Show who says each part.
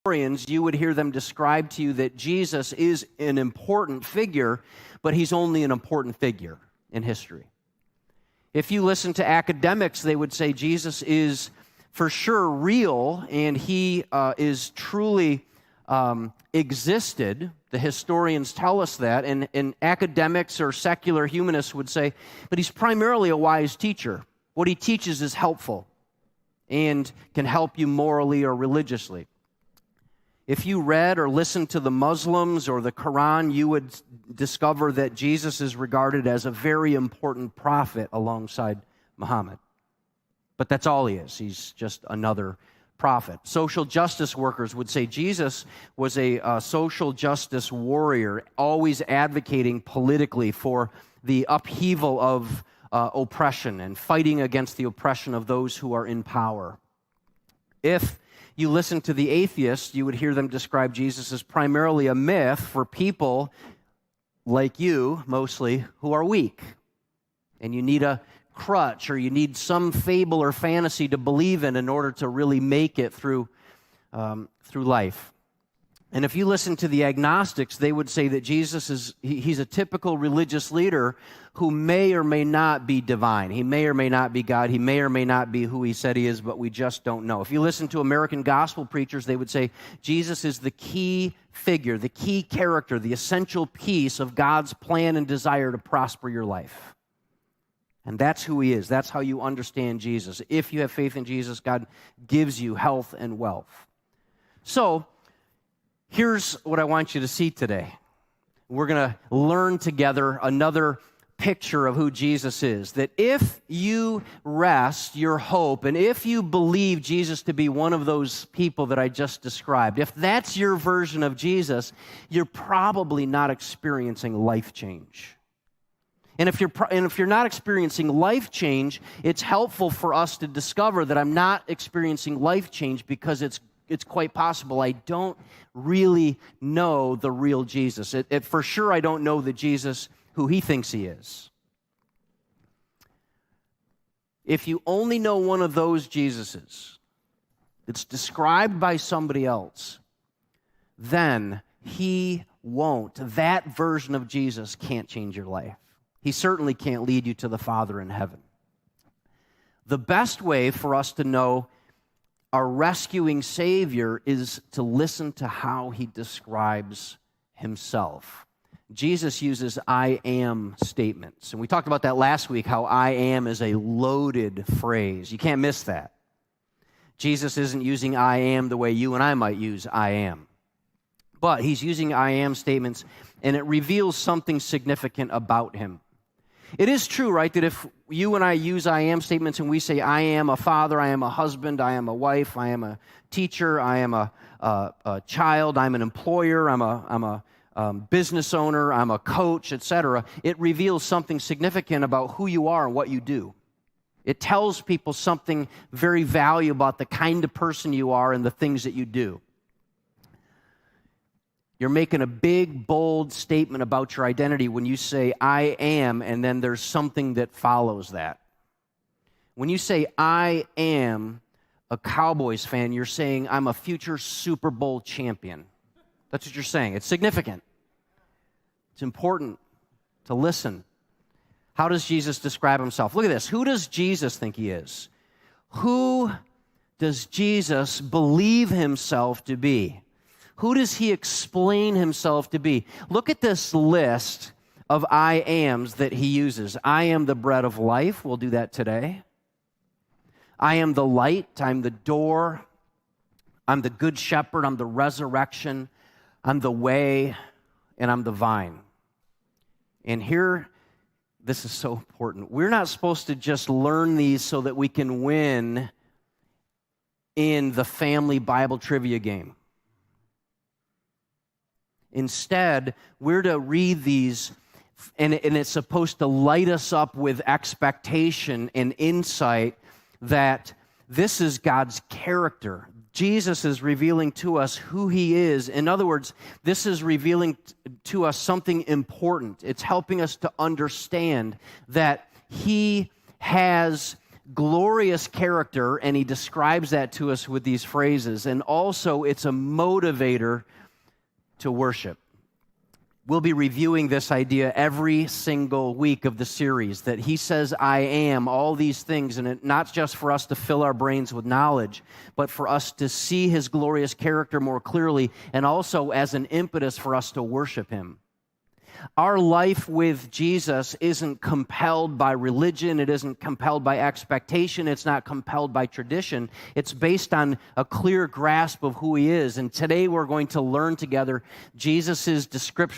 Speaker 1: historians, you would hear them describe to you that Jesus is an important figure, but he's only an important figure in history. If you listen to academics, they would say Jesus is for sure real, and he is truly existed. The historians tell us that, and academics or secular humanists would say, but he's primarily a wise teacher. What he teaches is helpful and can help you morally or religiously. If you read or listened to the Muslims or the Quran, you would discover that Jesus is regarded as a very important prophet alongside Muhammad. But that's all he is. He's just another prophet. Social justice workers would say Jesus was a social justice warrior, always advocating politically for the upheaval of oppression and fighting against the oppression of those who are in power. If you listen to the atheists, you would hear them describe Jesus as primarily a myth for people like you, mostly, who are weak. And you need a crutch, or you need some fable or fantasy to believe in order to really make it through life. And if you listen to the agnostics, they would say that Jesus he's a typical religious leader who may or may not be divine. He may or may not be God. He may or may not be who he said he is, but we just don't know. If you listen to American gospel preachers, they would say Jesus is the key figure, the key character, the essential piece of God's plan and desire to prosper your life. And that's who he is. That's how you understand Jesus. If you have faith in Jesus, God gives you health and wealth. So, here's what I want you to see today. We're going to learn together another picture of who Jesus is. That if you rest your hope, and if you believe Jesus to be one of those people that I just described, if that's your version of Jesus, you're probably not experiencing life change. And if you're not experiencing life change, it's helpful for us to discover that I'm not experiencing life change because it's quite possible I don't really know the real Jesus. For sure, I don't know the Jesus who he thinks he is. If you only know one of those Jesuses that's described by somebody else, then he won't. That version of Jesus can't change your life. He certainly can't lead you to the Father in heaven. The best way for us to know our rescuing Savior is to listen to how he describes himself. Jesus uses I am statements. And we talked about that last week, how I am is a loaded phrase. You can't miss that. Jesus isn't using I am the way you and I might use I am. But he's using I am statements, and it reveals something significant about him. It is true, right, that if you and I use I am statements and we say I am a father, I am a husband, I am a wife, I am a teacher, I am a child, I'm an employer, I'm a business owner, I'm a coach, etc., it reveals something significant about who you are and what you do. It tells people something very valuable about the kind of person you are and the things that you do. You're making a big, bold statement about your identity when you say, I am, and then there's something that follows that. When you say, I am a Cowboys fan, you're saying, I'm a future Super Bowl champion. That's what you're saying. It's significant. It's important to listen. How does Jesus describe himself? Look at this. Who does Jesus think he is? Who does Jesus believe himself to be? Who does he explain himself to be? Look at this list of I ams that he uses. I am the bread of life. We'll do that today. I am the light. I'm the door. I'm the good shepherd. I'm the resurrection. I'm the way. And I'm the vine. And here, this is so important. We're not supposed to just learn these so that we can win in the family Bible trivia game. Instead, we're to read these, and it's supposed to light us up with expectation and insight that this is God's character. Jesus is revealing to us who he is. In other words, this is revealing to us something important. It's helping us to understand that he has glorious character, and he describes that to us with these phrases. And also, it's a motivator to worship. We'll be reviewing this idea every single week of the series, that he says, I am, all these things, and it, not just for us to fill our brains with knowledge, but for us to see his glorious character more clearly, and also as an impetus for us to worship him. Our life with Jesus isn't compelled by religion. It isn't compelled by expectation. It's not compelled by tradition. It's based on a clear grasp of who he is. And today we're going to learn together Jesus' description